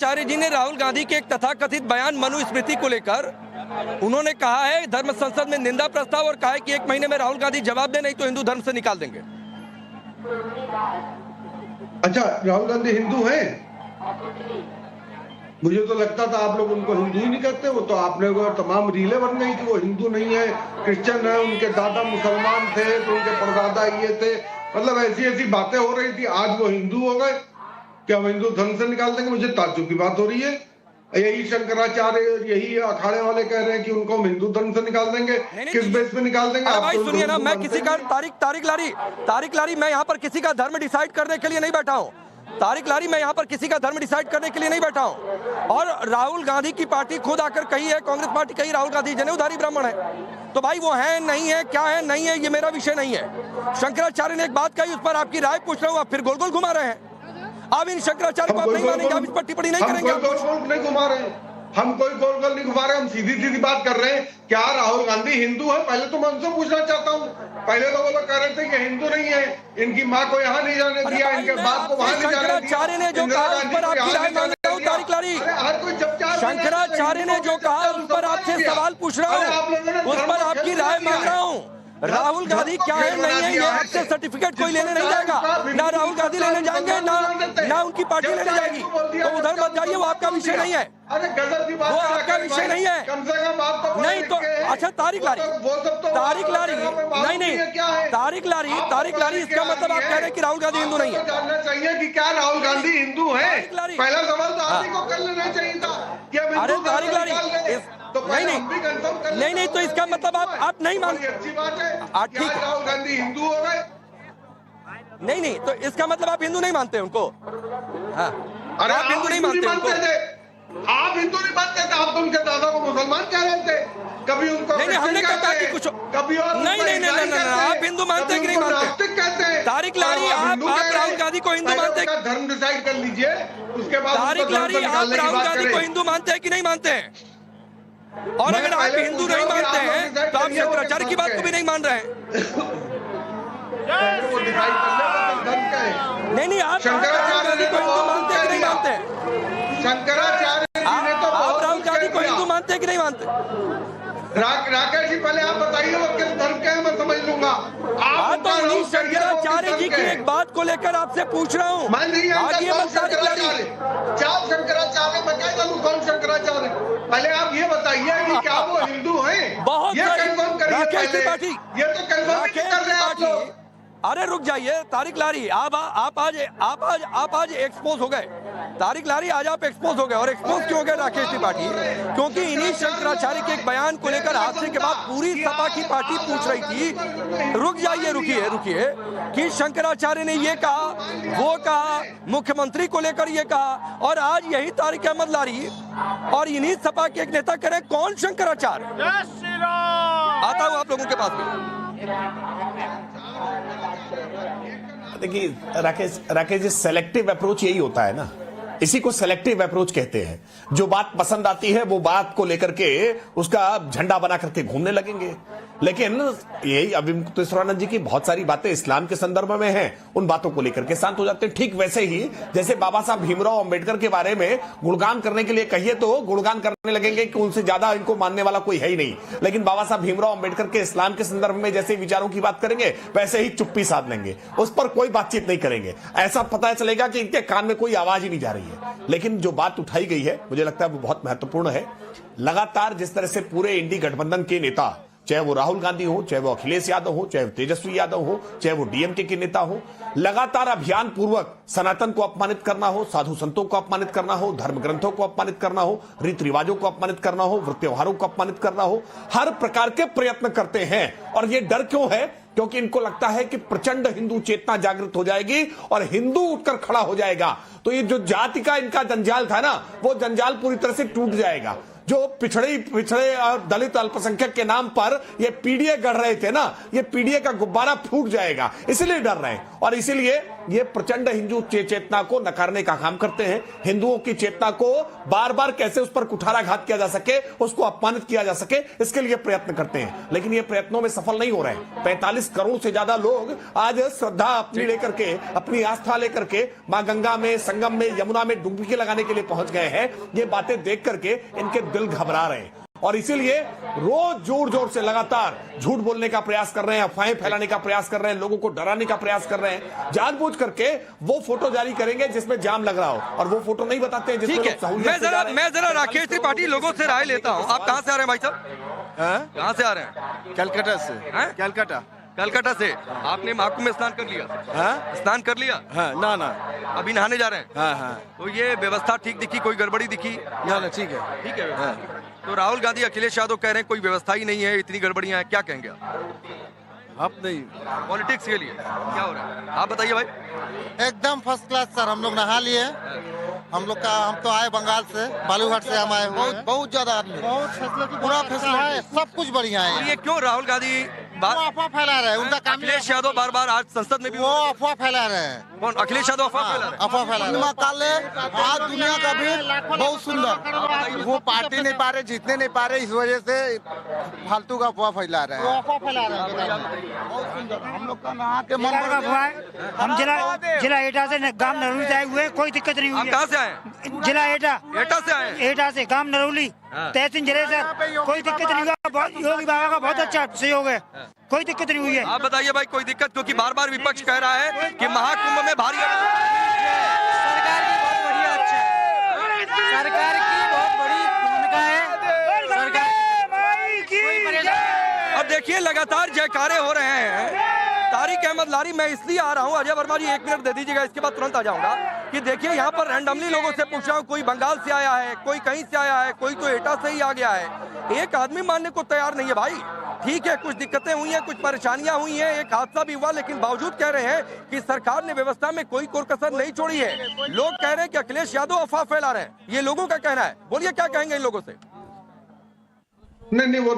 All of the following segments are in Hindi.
आचार्य जी ने राहुल गांधी के एक तथाकथित बयान मनुस्मृति को लेकर उन्होंने कहा है धर्म संसद में निंदा प्रस्ताव और कहा है कि 1 महीने में राहुल गांधी जवाब दे नहीं तो हिंदू धर्म से निकाल देंगे। अच्छा, राहुल गांधी हिंदू हैं? मुझे तो लगता था आप लोग उनको हिंदू ही नहीं करते। वो तो आपने वो तमाम रीलें बन गई कि वो हिंदू नहीं है, क्रिश्चियन है, उनके दादा मुसलमान थे तो उनके परदादा ये थे, मतलब ऐसी ऐसी बातें हो रही थी। आज वो हिंदू हो गए, क्या हम हिंदू धर्म से निकाल देंगे? मुझे ताज्जुब की बात हो रही है। यही शंकराचार्य, यही अखाड़े वाले कह रहे हैं कि उनको हम हिंदू धर्म से निकाल देंगे। किस बेस पे निकाल देंगे? भाई सुनिए ना, मैं किसी का तारिक लारी मैं यहाँ पर किसी का धर्म डिसाइड करने के लिए नहीं बैठा हूँ। तारिक लारी मैं यहाँ पर किसी का धर्म डिसाइड करने के लिए नहीं बैठा हूँ। और राहुल गांधी की पार्टी खुद आकर कही है, कांग्रेस पार्टी कही राहुल गांधी जनेऊधारी ब्राह्मण है, तो भाई वो है नहीं है, क्या है नहीं है, ये मेरा विषय नहीं है। शंकराचार्य ने एक बात कही, उस पर आपकी राय पूछ रहा हूँ, आप फिर गोल गोल घुमा रहे हैं। अब इन शंकराचार्य को आप नहीं मानेंगे, आप इस पर टिप्पणी नहीं करेंगे। हम गोल गोल नहीं घुमा रहे, हम कोई गोल गोल नहीं घुमा रहे, हम सीधी सीधी बात कर रहे हैं। क्या राहुल गांधी हिंदू है? पहले तो मैं उनसे पूछना चाहता हूँ। पहले तो वो लोग कह रहे थे कि हिंदू नहीं है, इनकी माँ को यहाँ नहीं जाने दिया, इनके बाप को वहाँ नहीं जाने दिया। शंकराचार्य ने जो कहा उस पर आपकी राय मांग रहा हूँ तारिक लारी। शंकराचार्य ने जो कहा उस पर आपसे सवाल पूछ रहा हूँ, उस पर आपकी राय मांग रहा हूँ। राहुल गांधी क्या है नहीं है, ये आपसे सर्टिफिकेट कोई लेने नहीं जाएगा। ना राहुल गांधी लेने जाएंगे, ना उनकी पार्टी लेने जाएगी। तो उधर मत जाइए, वो आपका विषय नहीं है, वो आपका विषय नहीं है। नहीं तो अच्छा तारिक लारी नहीं, तारिक लारी इसका मतलब आप कह रहे हैं कि राहुल गांधी हिंदू नहीं है। जानना चाहिए कि क्या राहुल गांधी हिंदू है? पहला सवाल तो आप ही को कर लेना चाहिए था। अरे तारिक लारी नहीं, तो इसका मतलब आप नहीं मानते। अच्छी बात है, ठीक है, राहुल गांधी हिंदू हो गए? नहीं, तो इसका मतलब आप हिंदू नहीं मानते उनको। हाँ, अरे आप हिंदू नहीं मानते उनको। आप हिंदू नहीं मानते थे, आप तो उनके दादा को मुसलमान कह रहे थे। कभी उनको नहीं, हमने कहा कि कुछ कभी और नहीं, आप हिंदू मानते कि नहीं मानते? कहते हैं तारिक लारी, आप राहुल गांधी को हिंदू मानते हैं? धर्म डिसाइड कर लीजिए, उसके बाद तारिक लारी, आप राहुल गांधी को हिंदू मानते हैं कि नहीं मानते हैं? और अगर आप हिंदू नहीं मानते हैं तो आप शंकराचार्य की बात को भी नहीं मान रहे हैं। नहीं, आप राहुल गांधी को हिंदू मानते हैं कि नहीं मानते हैं? शंकराचार्य आप राहुल गांधी को हिंदू मानते हैं कि नहीं मानते? राकेश जी, पहले आप बताइए वो किस धर्म के हैं, मैं समझ लूंगा। आप तो उन्हीं शंकराचार्य जी की एक बात को लेकर आपसे पूछ रहा हूँ। मैं नहीं शंकराचार्य, चार शंकराचार्य बताए तो कौन शंकराचार्य? पहले आप ये बताइए कि क्या वो हिंदू हैं? बहुत ये कंफर्म करिए। राकेश त्रिपाठी, ये तो कंफर्म कर रहे हैं आप लोग। अरे रुक जाइए तारिक लारी, आप आज एक्सपोज हो गए। तारिक लारी, आज आप एक्सपोज हो गए। और एक्सपोज क्यों हो गए राकेश त्रिपाठी? क्योंकि इन्हीं शंकराचार्य के एक बयान को लेकर हादसे के बाद पूरी सपा की पार्टी पूछ रही थी। रुक जाइए, रुकिए कि शंकराचार्य ने ये कहा, वो कहा, मुख्यमंत्री को लेकर ये कहा, और आज यही तारिक अहमद लारी और इन्हीं सपा के एक नेता कह रहे कौन शंकराचार्य? आता हूं आप लोगों के पास में। देखिए राकेश जी, सेलेक्टिव अप्रोच यही होता है ना, इसी को सेलेक्टिव अप्रोच कहते हैं। जो बात पसंद आती है वो बात को लेकर के उसका झंडा बना करके घूमने लगेंगे। लेकिन यही अभी मुक्तेश्वरानंद जी की बहुत सारी बातें इस्लाम के संदर्भ में हैं, उन बातों को लेकर के शांत हो जाते हैं। ठीक वैसे ही जैसे बाबा साहब भीमराव अंबेडकर के बारे में गुणगान करने के लिए कहिए तो गुणगान करने लगेंगे कि उनसे ज्यादा इनको मानने वाला कोई है ही नहीं। लेकिन बाबा साहब भीमराव अंबेडकर के इस्लाम के संदर्भ में जैसे विचारों की बात करेंगे वैसे ही चुप्पी साध लेंगे, उस पर कोई बातचीत नहीं करेंगे। ऐसा पता चलेगा कि इनके कान में कोई आवाज ही नहीं जा रही है। लेकिन जो बात उठाई गई है मुझे लगता है वो बहुत महत्वपूर्ण है। लगातार जिस तरह से पूरे इंडी गठबंधन के नेता, चाहे वो राहुल गांधी हो, चाहे वो अखिलेश यादव हो, चाहे वो तेजस्वी यादव हो, चाहे वो डीएमके के नेता हो, लगातार अभियान पूर्वक सनातन को अपमानित करना हो, साधु संतों को अपमानित करना हो, धर्म ग्रंथों को अपमानित करना हो, रीति रिवाजों को अपमानित करना हो, व्रत त्योहारों को अपमानित करना हो, हर प्रकार के प्रयत्न करते हैं। और ये डर क्यों है? क्योंकि इनको लगता है कि प्रचंड हिंदू चेतना जागृत हो जाएगी और हिंदू उठकर खड़ा हो जाएगा, तो ये जो जाति का इनका जंजाल था ना, वो जंजाल पूरी तरह से टूट जाएगा। जो पिछड़े और दलित अल्पसंख्यक के नाम पर ये पीडीए गढ़ रहे थे ना, ये पीडीए का गुब्बारा फूट जाएगा, इसलिए डर रहे हैं। और इसीलिए ये प्रचंड हिंदू चेतना को नकारने का काम करते हैं। हिंदुओं की चेतना को बार बार कैसे उस पर कुठाराघात किया जा सके, उसको अपमानित किया जा सके, इसके लिए प्रयत्न करते हैं, लेकिन ये प्रयत्नों में सफल नहीं हो रहे हैं। 45 करोड़ से ज्यादा लोग आज श्रद्धा अपनी लेकर के, अपनी आस्था लेकर के मां गंगा में, संगम में, यमुना में डुबकी लगाने के लिए पहुंच गए हैं। ये बातें देख करके इनके दिल घबरा रहे हैं और इसीलिए रोज जोर जोर से लगातार झूठ बोलने का प्रयास कर रहे हैं, अफवाहें फैलाने का प्रयास कर रहे हैं, लोगों को डराने का प्रयास कर रहे हैं। जानबूझ करके वो फोटो जारी करेंगे जिसमें जाम लग रहा हो, और वो फोटो नहीं बताते हैं जिसमें ठीक है, लोग सहूलियत से जा रहे हैं। मैं जरा राकेश त्रिपाठी लोगों से राय लेता हूँ। आप कहाँ से आ रहे हैं भाई साहब? कहाँ से आ रहे हैं? कलकत्ता से। हैं? कलकत्ता। कलकत्ता से। आपने महाकुंभ में स्नान कर लिया? स्नान कर लिया? हाँ, ना अभी नहाने जा रहे हैं? हाँ। तो ये व्यवस्था ठीक दिखी, कोई गड़बड़ी दिखी? ना ठीक है। ठीक है। तो राहुल गांधी, अखिलेश यादव कह रहे हैं कोई व्यवस्था ही नहीं है, इतनी गड़बड़ियां हैं, क्या कहेंगे अब नहीं। पॉलिटिक्स के लिए क्या हो रहा है, आप बताइए भाई। एकदम फर्स्ट क्लास सर, हम लोग नहा लिए। हम तो आए बंगाल से, बालूघाट से हम आए हुए हैं। बहुत ज्यादा आदमी, पूरा फैसला है, सब कुछ बढ़िया है। ये क्यों राहुल गांधी वो अफवाह फैला रहे हैं, उनका काम। अखिलेश यादव बार बार आज संसद में भी वो अफवाह फैला रहे हैं। कौन? अखिलेश यादव अफवाह फैला रहे हैं? अफवाह फैला रहे हैं। काले आज दुनिया का भी बहुत सुंदर, वो पार्टी नहीं पा रहे, जीतने नहीं पा रहे, इस वजह से फालतू का अफवाह फैला रहे वो हैं। अफवाह फैला रहे हैं। बहुत सुंदर, हम लोग का नहा के मन का अफवाह है। हम जिला एटा से गांव नरौली से आए हुए, कोई दिक्कत नहीं हुई आप है। कहाँ से आए? जिला एटा से आए हैं? एटा से गांव नरौली, तहसील जिले से, कोई दिक्कत नहीं हुआ। योगी बाबा का बहुत अच्छा सहयोग है, कोई दिक्कत नहीं हुई है। आप बताइए भाई, कोई दिक्कत? क्योंकि बार बार विपक्ष कह रहा है कि महाकुंभ में भारी सरकार की बहुत बढ़िया, अच्छा है। सरकार की बहुत बड़ी भूमिका है। और देखिए लगातार जयकारे हो रहे हैं। तारिक अहमद लारी, मैं इसलिए आ रहा हूं, अजय वर्मा जी 1 मिनट दे दीजिएगा, इसके बाद तुरंत आ जाऊंगा। कि देखिए यहाँ पर रैंडमली लोगों से पूछ रहा हूँ, कोई बंगाल से आया है, कोई कहीं से आया है, कोई तो एटा से ही आ गया है। एक आदमी मानने को तैयार नहीं है भाई। ठीक है, कुछ दिक्कतें हुई हैं, कुछ परेशानियां हुई हैं, एक हादसा भी हुआ, लेकिन बावजूद कह रहे हैं कि सरकार ने व्यवस्था में कोई कोर-कसर नहीं छोड़ी है। लोग कह रहे हैं कि अखिलेश यादव अफवाह फैला रहे हैं, ये लोगों का कहना है। बोलिए क्या कहेंगे इन लोगों से? नहीं, वो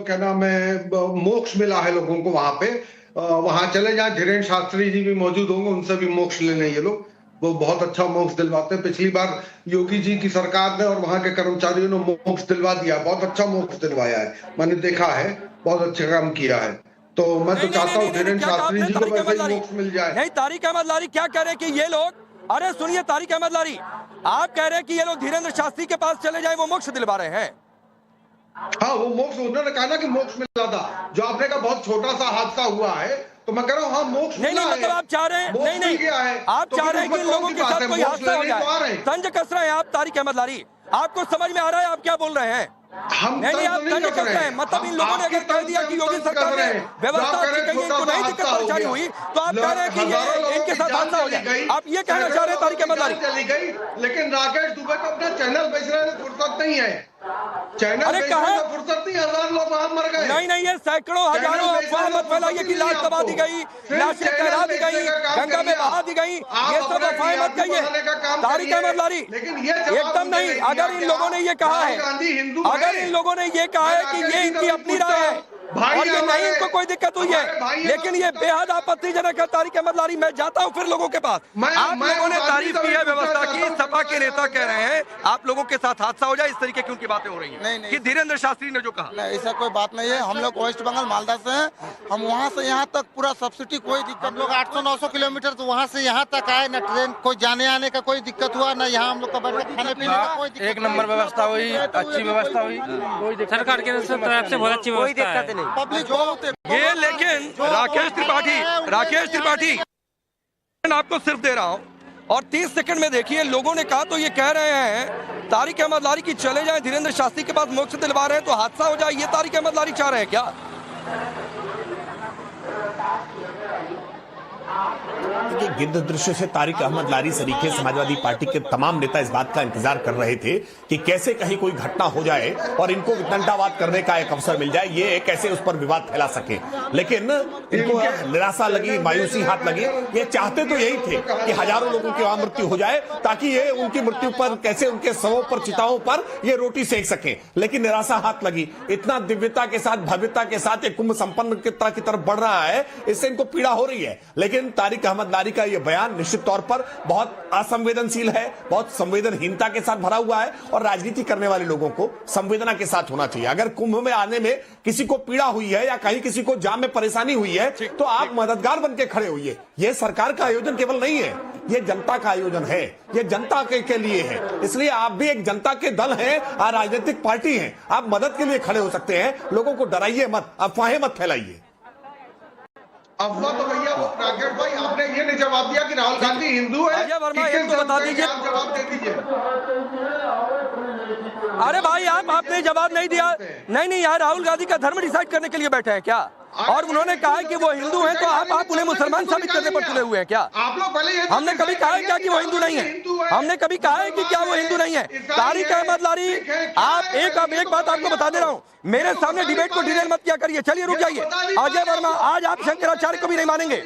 क्या नाम है, मोक्ष मिला है लोगों को वहां पे। वहां चले जहाँ धीरेन्द्र शास्त्री जी भी मौजूद होंगे, उनसे भी मोक्ष लेने ये लोग। वो बहुत अच्छा मोक्ष दिलवाते हैं। पिछली बार योगी जी की सरकार ने और वहां के कर्मचारियों ने मोक्ष दिलवा दिया, बहुत अच्छा मोक्ष दिलवाया है, मैंने देखा है, बहुत अच्छा काम किया है। तो मैं तो चाहता हूँ धीरेन्द्र शास्त्री जी को वैसे ही मोक्ष मिल जाए। नहीं, तारिक अहमद लारी क्या कह रहे हैं कि ये लोग, अरे सुनिए तारिक अहमद लारी, आप कह रहे हैं कि ये लोग धीरेन्द्र शास्त्री के पास चले जाए, वो मोक्ष दिलवा रहे हैं। हाँ, वो मोक्ष, उन्होंने कहा ना कि मोक्ष मिला था, जो आपने कहा बहुत छोटा सा हादसा हुआ है, तो मैं कह रहा हूँ हाँ मोक्ष मिला है। मतलब आप चाह रहे हैं, नहीं, आप चाह रहे हैं कि इन लोगों के साथ कोई हादसा हो जाए। तंज कस रहे हैं आप तारिक अहमद लारी, आपको समझ में आ रहा है आप क्या बोल रहे हैं? नहीं, आप तंज कस रहे हैं। मतलब इन लोगों ने अगर कह दिया कि योगी सरकार ने व्यवस्था अच्छी कही, इनको नहीं दिक्कत परेशानी हुई, तो आप कह रहे हैं कि इनके साथ हादसा हो जाए। आप ये कहना चाह रहे हैं तारिक अहमद लारी? चली गई, लेकिन राकेश दुबे को अपना चैनल बेचने में फुर्सत नहीं है। चैनल बेचने में फुर्सत नहीं, 1000 लोग वहां मर गए। नहीं, ये सैकड़ों हजारों अफवाह मत फैलाइए कि लाश दबा दी गई, लाशें तैरा दी गई, गंगा में बहा दी गई, ये सब अफवाहें मत कहिए तारिक अहमद लारी। एकदम नहीं। अगर इन लोगों ने ये कहा है, अगर इन लोगों ने ये कहा है कि ये इनकी अपनी राय है और ये नहीं इनको कोई दिक्कत हुई है, लेकिन ये बेहद आपत्तिजनक है तारिक अहमद लारी। मैं जाता हूं फिर लोगों के पास। आप लोगों ने तारीफ की है व्यवस्था की, सपा के नेता कह रहे हैं आप लोगों के साथ हादसा हो जाए, इस तरीके की उनकी बातें हो रही हैं कि धीरेन्द्र शास्त्री ने जो कहा। नहीं, ऐसा कोई बात नहीं है। हम लोग वेस्ट बंगाल मालदा से हैं, हम वहाँ से यहाँ तक पूरा सब्सिडी, कोई दिक्कत। हम लोग 800-900 किलोमीटर तो वहाँ से यहाँ तक आए, न ट्रेन कोई जाने आने का कोई दिक्कत हुआ, न यहाँ हम लोग का बैठ के खाने पीने का कोई दिक्कत। एक नंबर व्यवस्था हुई, अच्छी व्यवस्था हुई, सरकार की तरफ से बहुत अच्छी व्यवस्था है। पब्लिक बहुत ये लेकिन राकेश त्रिपाठी आपको सिर्फ दे रहा हूं और 30 सेकंड में देखिए, लोगों ने कहा तो ये कह रहे हैं तारिक अहमद लारी की चले जाएं, धीरेन्द्र शास्त्री के पास मोक्ष दिलवा रहे हैं तो हादसा हो जाए, ये तारिक अहमद लारी चाह रहे हैं क्या? देखिए, गिद्ध दृश्य से तारिक अहमद लारी सरीखे समाजवादी पार्टी के तमाम नेता इस बात का इंतजार कर रहे थे कि कैसे कहीं कोई घटना हो जाए और इनको वितंडावाद करने का एक अवसर मिल जाए, ये कैसे उस पर विवाद फैला सके। लेकिन इनको निराशा लगी, मायूसी हाथ लगी। ये चाहते तो यही थे कि हजारों लोगों की वहां मृत्यु हो जाए ताकि ये उनकी मृत्यु पर कैसे उनके शवों पर, चिताओं पर ये रोटी सेक सके, लेकिन निराशा हाथ लगी। इतना दिव्यता के साथ, भव्यता के साथ एक कुंभ संपन्नता की तरफ बढ़ रहा है, इससे इनको पीड़ा हो रही है, लेकिन लेकिन तारिक अहमद लारी का यह बयान निश्चित तौर पर बहुत असंवेदनशील है, बहुत संवेदनहीनता के साथ भरा हुआ है और राजनीति करने वाले लोगों को संवेदना के साथ होना चाहिए। अगर कुंभ में आने में किसी को पीड़ा हुई है या कहीं किसी को जाम में परेशानी हुई है तो आप मददगार बन के खड़े होइए। यह सरकार का आयोजन केवल नहीं है, यह जनता का आयोजन है, यह जनता के लिए है। इसलिए आप भी एक जनता के दल हैं, राजनीतिक पार्टी हैं, आप मदद के लिए खड़े हो सकते हैं। लोगों को डराइए मत, अफवाहें मत फैलाइए। अफवाह तो भैया वो राकेश भाई आपने ये नहीं जवाब दिया कि राहुल गांधी हिंदू है। अजय वर्मा ये तो बता दीजिए, आप जवाब दे दीजिए। अरे भाई आपने जवाब नहीं दिया। नहीं यार, राहुल गांधी का धर्म डिसाइड करने के लिए बैठे हैं क्या? और उन्होंने कहा है कि वो हिंदू हैं, तो आप उन्हें मुसलमान साबित करने पर तुले हुए हैं क्या? आप लोग पहले ये हमने कभी कहा है क्या कि वो हिंदू नहीं है? हमने कभी कहा है कि क्या वो हिंदू नहीं है? तारिक अहमद लारी, आप एक बात आपको बता दे रहा हूँ, मेरे सामने डिबेट को डिटेल मत किया करिए। चलिए रुक जाइए। अजय वर्मा, आज आप शंकराचार्य को भी नहीं मानेंगे।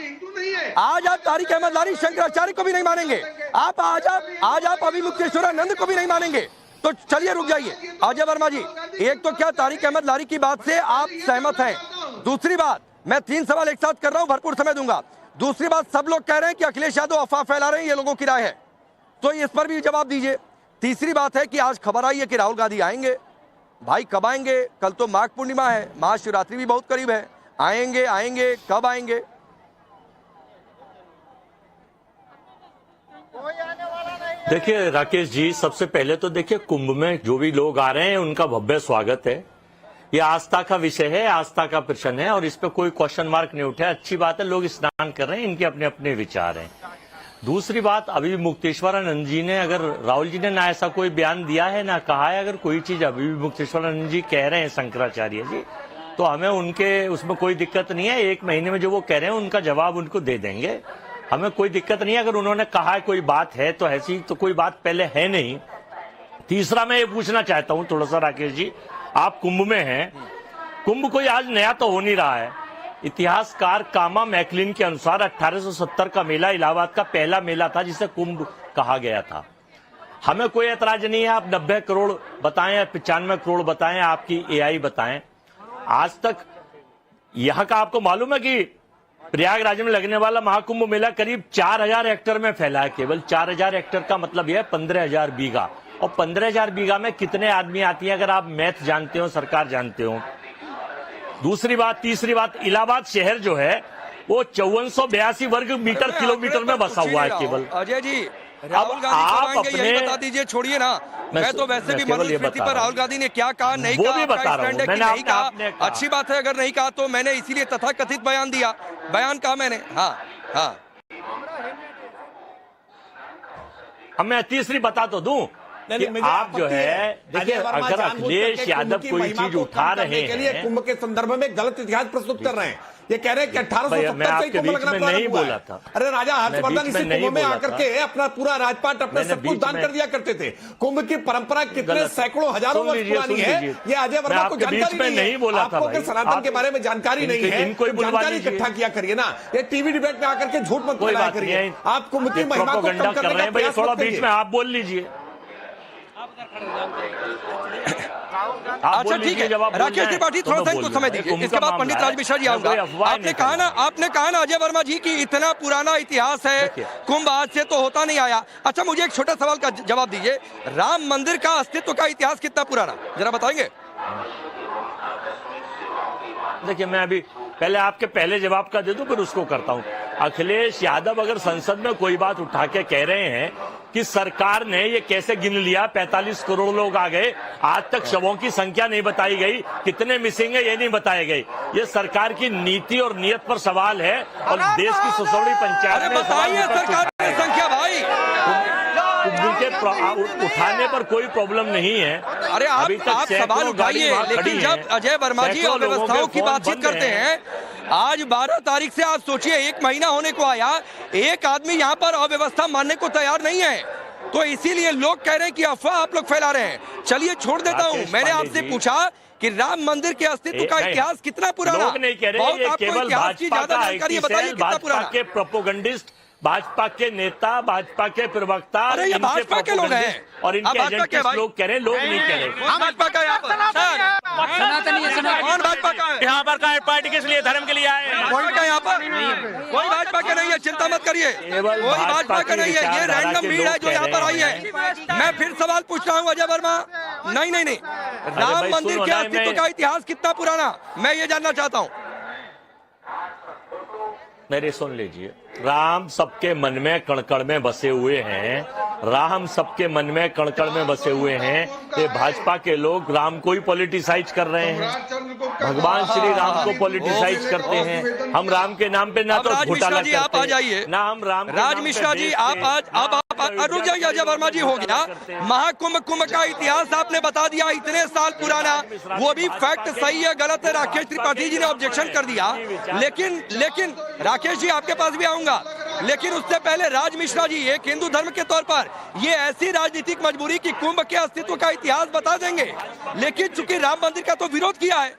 आज आप तारिक अहमद लारी शंकराचार्य को भी नहीं मानेंगे। आज आप अभिमुक्तेश्वरानंद को भी नहीं मानेंगे। तो चलिए रुक जाइए। अजय वर्मा जी, एक तो क्या तारिक अहमद लारी की बात से आप सहमत हैं? दूसरी बात, मैं 3 सवाल एक साथ कर रहा हूं, भरपूर समय दूंगा। दूसरी बात, सब लोग कह रहे हैं कि अखिलेश यादव अफवाह फैला रहे हैं, ये लोगों की राय है, तो इस पर भी जवाब दीजिए। तीसरी बात है कि आज खबर आई है कि राहुल गांधी आएंगे। भाई कब आएंगे? कल तो माघ पूर्णिमा है, महाशिवरात्रि भी बहुत करीब है। आएंगे कब आएंगे? देखिए राकेश जी, सबसे पहले तो देखिए, कुंभ में जो भी लोग आ रहे हैं उनका भव्य स्वागत है। ये आस्था का विषय है, आस्था का प्रश्न है और इस पे कोई क्वेश्चन मार्क नहीं उठा। अच्छी बात है, लोग स्नान कर रहे हैं, इनके अपने अपने विचार हैं। दूसरी बात, अभी मुक्तेश्वरानंद जी ने, अगर राहुल जी ने ना ऐसा कोई बयान दिया है ना कहा है, अगर कोई चीज अभी भी मुक्तेश्वरानंद जी कह रहे हैं शंकराचार्य जी, तो हमें उनके उसमें कोई दिक्कत नहीं है। 1 महीने में जो वो कह रहे हैं उनका जवाब उनको दे देंगे, हमें कोई दिक्कत नहीं है। अगर उन्होंने कहा है कोई बात है तो ऐसी तो कोई बात पहले है नहीं। तीसरा मैं ये पूछना चाहता हूं थोड़ा सा राकेश जी, आप कुंभ में हैं, कुंभ कोई आज नया तो हो नहीं रहा है। इतिहासकार कामा मैकलिन के अनुसार 1870 का मेला इलाहाबाद का पहला मेला था जिसे कुंभ कहा गया था। हमें कोई ऐतराज नहीं है, आप 90 करोड़ बताएं या 95 करोड़ बताएं, आपकी एआई बताएं। आज तक यहां का आपको मालूम है कि प्रयागराज में लगने वाला महाकुंभ मेला करीब 4000 हेक्टेयर में फैला है। केवल 4000 हेक्टेयर का मतलब यह है 15,000 बीघा, और 15,000 बीघा में कितने आदमी आती हैं, अगर आप मैथ जानते हो, सरकार जानते हो। दूसरी बात, तीसरी बात, इलाहाबाद शहर जो है वो 5482 वर्ग मीटर किलोमीटर में बसा हुआ है केवल। अजय जी, राहुल गांधी कब आएंगे बता दीजिए, छोड़िए ना। मैं तो वैसे भी मनुस्मृति पर राहुल गांधी ने क्या कहा, नहीं कहा, भी बता रहा हूं, मैंने नहीं कहा। अच्छी बात है, अगर नहीं कहा तो मैंने इसीलिए तथाकथित बयान दिया, बयान कहा मैंने। हाँ अब मैं तीसरी बता तो दूं कि आप जो है, देखिए, अगर अखिलेश यादव कोई चीज उठा रहे हैं, कुंभ के संदर्भ में गलत इतिहास प्रस्तुत कर रहे हैं। ये कह रहे हैं कि 1870 से कुंभ लगना नहीं बोला था। अरे राजा हर्षवर्धन इसी कुंभ में आकर के अपना पूरा राजपाट, अपना सब कुछ दान कर दिया करते थे। कुंभ की परंपरा कितने सैकड़ों हजारों वर्ष पुरानी है, ये अजय वर्मा को जानकारी नहीं है। आपको सनातन के बारे में जानकारी नहीं है, जानकारी इकट्ठा किया करिए ना। ये टीवी डिबेट में आकर के झूठ मत फैलाया करिए। आप कुंभ की महिमा को कम करने का प्रयास थोड़ा बीच में आप बोल लीजिए। अच्छा ठीक है, राकेश त्रिपाठी थोड़ा सा इनको समय दीजिए, इसके बाद पंडित राज मिश्रा जी आऊंगा। आपने कहा ना अजय वर्मा जी की इतना पुराना इतिहास है, कुंभ आज से तो होता नहीं आया। अच्छा मुझे एक छोटा सवाल का जवाब दीजिए, राम मंदिर का अस्तित्व का इतिहास कितना पुराना, जरा बताएंगे? देखिए, मैं अभी पहले आपके पहले जवाब का दे दूं, फिर उसको करता हूं। अखिलेश यादव अगर संसद में कोई बात उठा के कह रहे हैं कि सरकार ने ये कैसे गिन लिया, 45 करोड़ लोग आ गए, आज तक शवों की संख्या नहीं बताई गई, कितने मिसिंग है ये नहीं बताए गए, ये सरकार की नीति और नियत पर सवाल है और देश की ससौड़ी पंचायत में सरकार की संख्या भाई के उठाने पर कोई प्रॉब्लम नहीं है। अरे आप सवाल उठाइए, लेकिन जब अजय वर्मा जी अव्यवस्थाओं की बातचीत करते हैं, आज 12 तारीख से आप सोचिए 1 महीना होने को आया, एक आदमी यहाँ पर अव्यवस्था मानने को तैयार नहीं है, तो इसीलिए लोग कह रहे हैं कि अफवाह आप लोग फैला रहे हैं। चलिए छोड़ देता हूँ, मैंने आपसे पूछा कि राम मंदिर के अस्तित्व का इतिहास कितना पुराना। लोग नहीं कह रहे, ये केवल भाजपा का 21 साल भाजपा के प्रोपोगंडिस्ट भाजपा के नेता, भाजपा के प्रवक्ता, अरे ये भाजपा के लोग हैं और इनके भाजपा के एजेंट्स भाई लोग कह रहे हैं, लोग नहीं कह रहे। कौन भाजपा का है यहाँ पर? सर, कौन भाजपा का है यहाँ पर का पार्टी किस लिए, धर्म के लिए आए हैं। कोई का यहाँ पर कोई भाजपा का नहीं है, चिंता मत करिए, कोई भाजपा का नहीं है, ये रैंडम भीड़ है जो यहाँ पर आई है। मैं फिर सवाल पूछ रहा हूँ अजय वर्मा, नहीं, राम मंदिर के अस्तित्व का इतिहास कितना पुराना, मैं ये जानना चाहता हूँ। मेरे सुन लीजिए, राम सबके मन में कणकण में बसे हुए हैं, राम सबके मन में कणकण में बसे हुए हैं। ये भाजपा के लोग राम को ही पॉलिटिसाइज कर रहे हैं, भगवान श्री राम को पॉलिटिसाइज करते हैं। हम राम के नाम पे ना तो घोटाला करते आप आ जाइए, ना हम राम राज मिश्रा जी आप रुक जाइए। अजय वर्मा जी, हो गया महाकुंभ, कुंभ का इतिहास आपने बता दिया, इतने साल पुराना, वो भी फैक्ट सही है गलत है, राकेश त्रिपाठी जी ने ऑब्जेक्शन कर दिया। लेकिन राकेश जी आपके पास भी आऊंगा, लेकिन उससे पहले राज मिश्रा जी, एक हिंदू धर्म के तौर पर ये ऐसी राजनीतिक मजबूरी कि कुंभ के अस्तित्व का इतिहास बता देंगे, लेकिन चूंकि राम मंदिर का तो विरोध किया है,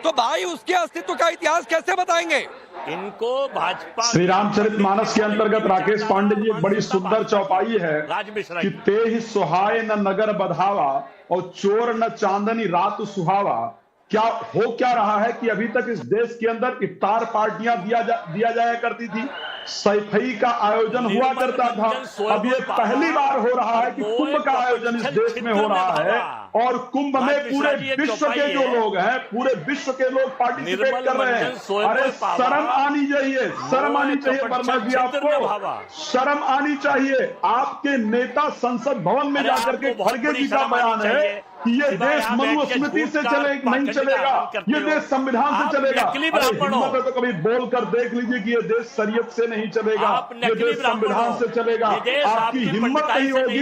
तो भाई उसके अस्तित्व का इतिहास कैसे बताएंगे? इनको भाजपा श्री रामचरितमानस के अंतर्गत राकेश पांडे जी एक बड़ी सुंदर चौपाई है कि ते ही सुहाए न नगर बधावा और चोर न चांदनी रात सुहावा। क्या रहा है कि अभी तक इस देश के अंदर इफ्तार पार्टियां दिया जाया करती थी, सैफई का आयोजन हुआ करता था। अब ये पहली बार हो रहा है कि कुंभ का आयोजन इस देश में हो रहा है, और कुंभ में पूरे विश्व के जो लोग हैं, पूरे विश्व के लोग पार्टिसिपेट कर रहे हैं। अरे शर्म आनी चाहिए, शर्म आनी चाहिए वर्मा जी, आपको शर्म आनी चाहिए। आपके नेता संसद भवन में जाकर के खड़गे जी का बयान है कि ये देश मनुस्मृति से नहीं चलेगा, ये देश संविधान से चलेगा। हिम्मत है तो कभी बोल कर देख लीजिए कि ये देश शरीयत से नहीं चलेगा, ये देश संविधान से चलेगा। आपकी हिम्मत नहीं होगी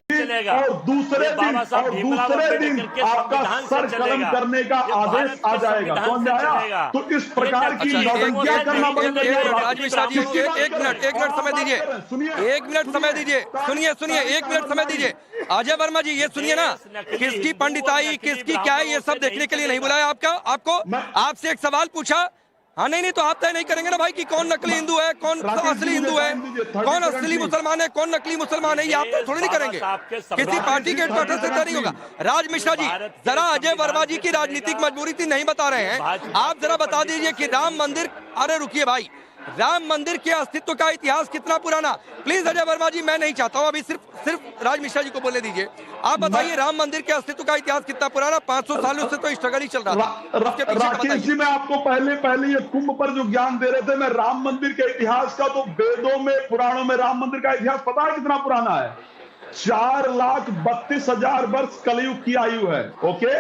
और दूसरे दिन आपका सर कलम करने का आदेश आ जाएगा। कौन जाएगा? तो इस प्रकार की नौटंकियां करना बंद करिए। एक मिनट समय दीजिए, एक मिनट समय दीजिए, सुनिए, एक मिनट समय दीजिए। अजय वर्मा जी, ये सुनिए ना, किसकी पंडिताई किसकी क्या है, ये सब देखने के लिए नहीं बुलाया आपको आपसे एक सवाल पूछा। हाँ, नहीं तो आप तय नहीं करेंगे ना भाई कि कौन नकली हिंदू है, कौन असली हिंदू है, कौन असली मुसलमान है, कौन नकली मुसलमान है, ये आप तो थोड़ी नहीं करेंगे, किसी पार्टी के हेडक्वार्टर से तय नहीं होगा। राज मिश्रा जी, जरा अजय वर्मा जी की राजनीतिक मजबूरी थी, नहीं बता रहे हैं, आप जरा बता दीजिए कि राम मंदिर, अरे रुकिए भाई, राम मंदिर के अस्तित्व का इतिहास कितना पुराना, प्लीज अजय वर्मा जी, मैं नहीं चाहता हूं अभी, सिर्फ राज मिश्रा जी को बोलने दीजिए। आप बताइए राम मंदिर के अस्तित्व का इतिहास कितना पुराना? 500 सालों से तो स्ट्रगल ही चल रहा था। राकेश जी, मैं आपको पहले ये कुंभ पर जो ज्ञान दे रहे थे, मैं राम मंदिर के इतिहास का, तो वेदों में पुराणों में राम मंदिर का इतिहास पता है कितना पुराना है? 4,32,000 वर्ष कलयुग की आयु है, ओके,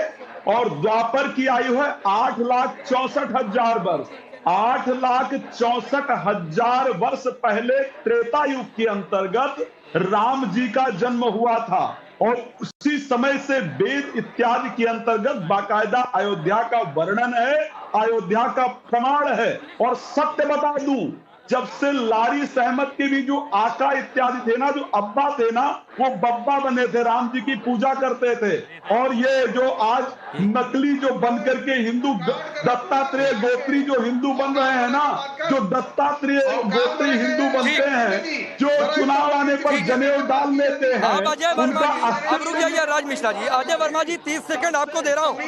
और द्वापर की आयु है 8,64,000 वर्ष। 8,64,000 वर्ष पहले त्रेता युग के अंतर्गत राम जी का जन्म हुआ था, और उसी समय से वेद इत्यादि के अंतर्गत बाकायदा अयोध्या का वर्णन है, अयोध्या का प्रमाण है। और सत्य बता दूं, जब से लारी सहमत के भी जो आका इत्यादि थे ना, जो अब्बा थे ना, वो बब्बा बने थे, राम जी की पूजा करते थे। और ये जो आज नकली जो बन करके हिंदू दत्तात्रेय गोत्री जो हिंदू बन रहे हैं ना, जो दत्तात्रेय गोत्री हिंदू बनते हैं, जो चुनाव आने पर जनेऊ डाल लेते हैं, अजय वर्मा जी, अब रुक जाइए राज मिश्रा जी, अजय वर्मा जी 30 सेकंड आपको दे रहा हूँ,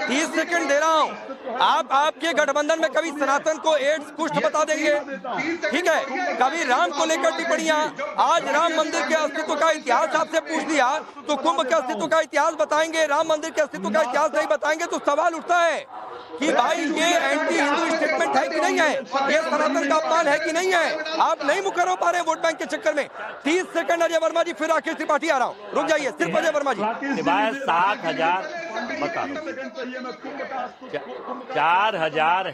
30 सेकंड दे रहा हूँ। आप आपके गठबंधन में कभी सनातन को एड्स कुष्ठ बता देंगे, ठीक है, कभी राम को लेकर टिप्पणियां, आज राम मंदिर के अस्तित्व का इतिहास आपसे पूछ लिया, तो कुंभ के अस्तित्व का इतिहास बताएंगे, राम मंदिर के अस्तित्व का इतिहास नहीं बताएंगे, तो सवाल उठता है कि भाई ये एंटी हिंदू स्टेटमेंट है कि नहीं है, ये सनातन का अपमान है कि नहीं है? आप नहीं मुकर हो पा रहे वोट बैंक के चक्कर में। 30 सेकंड अजय वर्मा जी, फिर राकेश त्रिपाठी आ रहा हूँ, रुक जाइए, सिर्फ अजय वर्मा जी। 7,000 बता 4,000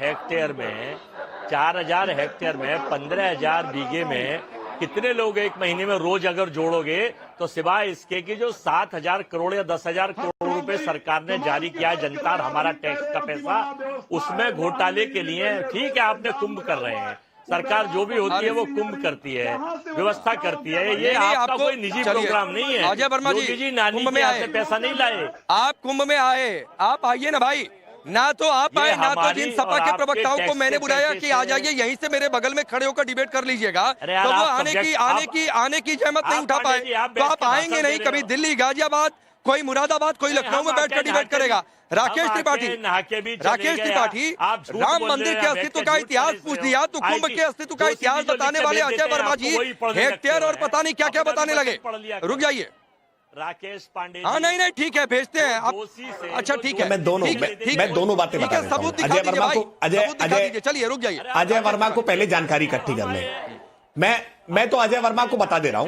हेक्टेयर में 15,000 बीघे में कितने लोग एक महीने में रोज अगर जोड़ोगे, तो सिवाय इसके कि जो 7,000 करोड़ या 10,000 करोड़ रुपए सरकार ने जारी किया है जनता और हमारा टैक्स का पैसा, उसमें घोटाले के लिए, ठीक है आपने कुंभ कर रहे हैं, सरकार जो भी होती है वो कुंभ करती है, व्यवस्था करती है, ये आपका कोई निजी प्रोग्राम नहीं है। अजय वर्मा जी, नानी कुंभ में आए, पैसा नहीं लाए, आप कुंभ में आए, आप आइए ना भाई, ना तो आप आए, ना तो हमारी जिन सपा और के आपके प्रवक्ताओं को टैक्स मैंने के बुलाया पैसे कि आ से- जाइए, यहीं से मेरे बगल में खड़े होकर डिबेट कर लीजिएगा, अरे यार, तो वो आप आने की सब्जेक्ट- आने की जहमत नहीं आप उठा पांडे पाए। जी, आप तो बैठ आप के आएंगे भाषण नहीं, दे रहे कभी हो। दिल्ली, गाजियाबाद, कोई मुरादाबाद, कोई लखनऊ में बैठकर डिबेट करेगा। राकेश त्रिपाठी राम मंदिर के अस्तित्व का इतिहास पूछ दिया तो कुंभ के अस्तित्व का इतिहास बताने वाले अजय वर्मा जी हेक्टेयर और पता नहीं क्या क्या बताने लगे। रुक जाइए राकेश पांडे। हाँ नहीं ठीक है, भेजते हैं आप। अच्छा ठीक है, मैं दोनों बातें बता देता हूं। सबूत दिखा दीजिए भाई, सबूत दिखा दीजिए। चलिए रुक जाइए, अजय वर्मा को पहले जानकारी इकट्ठी कर ले। मैं तो अजय वर्मा को बता दे रहा हूं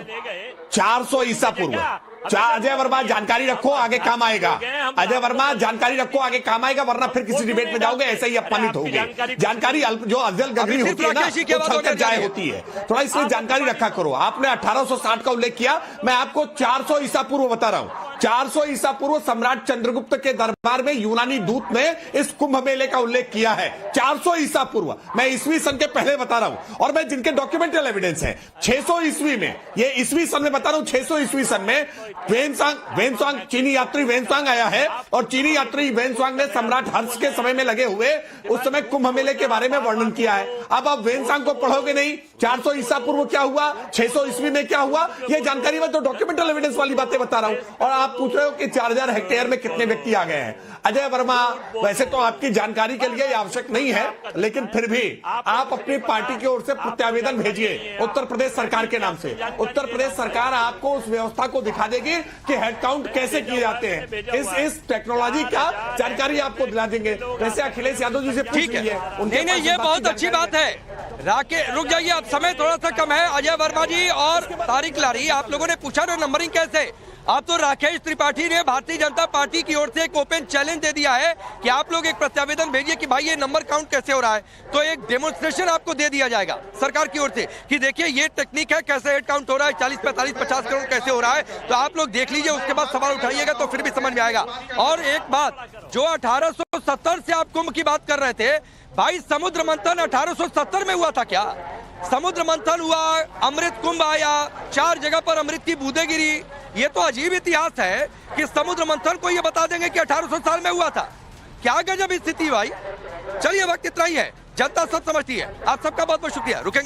400 ईसा पूर्व। अजय वर्मा जानकारी रखो, आगे काम आएगा। अजय वर्मा जानकारी रखो, आगे काम आएगा, वरना फिर किसी डिबेट में जाओगे ऐसे ही अपमानित होगे। जानकारी जो अफजल गगरी होती है ना, वो छलकत जाए होती है, थोड़ा इसलिए जानकारी रखा करो। आपने 1860 का उल्लेख किया, मैं आपको 400 ईसा पूर्व बता रहा हूं। 400 ईसा पूर्व सम्राट चंद्रगुप्त के दरबार में यूनानी दूत ने इस कुंभ मेले का उल्लेख किया है। 400 ईसा पूर्व, मैं ईस्वी सन के पहले बता रहा हूं, और मैं जिनके डॉक्यूमेंटल एविडेंस है 600 ईस्वी में, ये ईस्वी सन में बता रहा हूं, 600 ईस्वी सन में वेनसांग चीनी यात्री वेनसांग आया है, और चीनी यात्री वेनसांग ने सम्राट हर्ष के समय में लगे हुए उस समय कुंभ मेले के बारे में वर्णन किया है। अब आप वेनसांग को पढ़ोगे नहीं, 400 ईसा पूर्व क्या हुआ, 600 ईस्वी में क्या हुआ, ये जानकारी मैं तो डॉक्यूमेंटल एविडेंस वाली बातें बता रहा हूं। और आप पूछ रहे हो कि 4000 हेक्टेयर में कितने व्यक्ति आ गए हैं। अजय वर्मा, वैसे तो आपकी जानकारी के लिए आवश्यक नहीं है, लेकिन फिर भी आप अपनी पार्टी की ओर से प्रत्यावेदन भेजिए उत्तर प्रदेश सरकार के नाम से। उत्तर प्रदेश सरकार आपको उस व्यवस्था को दिखा देगी कि हेड काउंट कैसे किए जाते हैं। इस टेक्नोलॉजी का जानकारी आपको दिला देंगे। वैसे अखिलेश यादव जी से ठीक है, नहीं ये बहुत अच्छी बात है। राकेश रुक जाइए, अब समय थोड़ा सा कम है। अजय वर्मा जी और तारिक लारी, आप लोगों ने पूछा ना नंबरिंग कैसे, अब तो राकेश त्रिपाठी ने भारतीय जनता पार्टी की ओर से एक ओपन चैलेंज दे दिया है कि आप लोग एक प्रत्यावेदन भेजिए कि भाई ये नंबर काउंट कैसे हो रहा है। तो एक डेमोन्स्ट्रेशन आपको दे दिया जाएगा सरकार की ओर से कि देखिए ये टेक्निक है, कैसे हेड काउंट हो रहा है, 40, 45, 50 करोड़ कैसे हो रहा है। तो आप लोग देख लीजिए, उसके बाद सवाल उठाइएगा तो फिर भी समझ में आएगा। और एक बात, जो 1870 से आप कुंभ की बात कर रहे थे, भाई समुद्र मंथन 1870 में हुआ था क्या? समुद्र मंथन हुआ, अमृत कुंभ आया, 4 जगह पर अमृत की बूंदें गिरी। ये तो अजीब इतिहास है कि समुद्र मंथन को ये बता देंगे कि 1800 साल में हुआ था। क्या गजब स्थिति भाई। चलिए वक्त इतना ही है, जनता सब समझती है। आप सबका बहुत बहुत शुक्रिया। रुकेंगे।